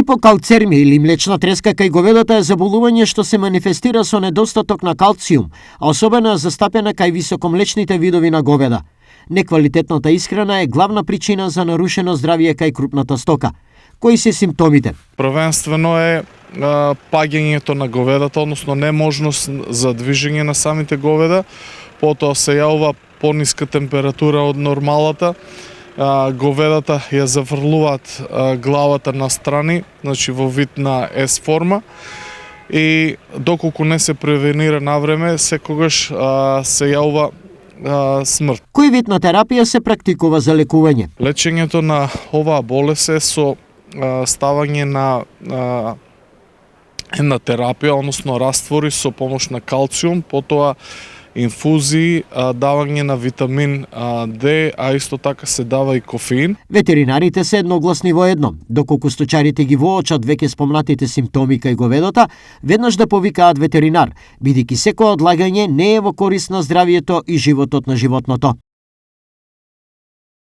Хипокалцермија или млечна треска кај говедата е заболување што се манифестира со недостаток на калциум, а особено е застапена кај високомлечните видови на говеда. Неквалитетната исхрана е главна причина за нарушено здравје кај крупната стока. Кои се симптомите? Првенствено е паѓањето на говедата, односно неможност за движење на самите говеда, потоа се јавува пониска температура од нормалата, говедата ја заврлуваат главата настрани, значи во вид на S форма, и доколку не се превенира навреме, секогаш се јавува смрт. Кој вид на терапија се практикува за лекување? Лечењето на оваа болест е со ставање на една терапија, односно раствори со помош на калциум, потоа инфузии, давање на витамин D, а исто така се дава и кофеин. Ветеринарите се едногласни во едно. Доколку сточарите ги воочат веќе спомнатите симптоми кај говедата, веднаш да повикаат ветеринар, бидејќи секое одлагање не е во корист на здравието и животот на животното.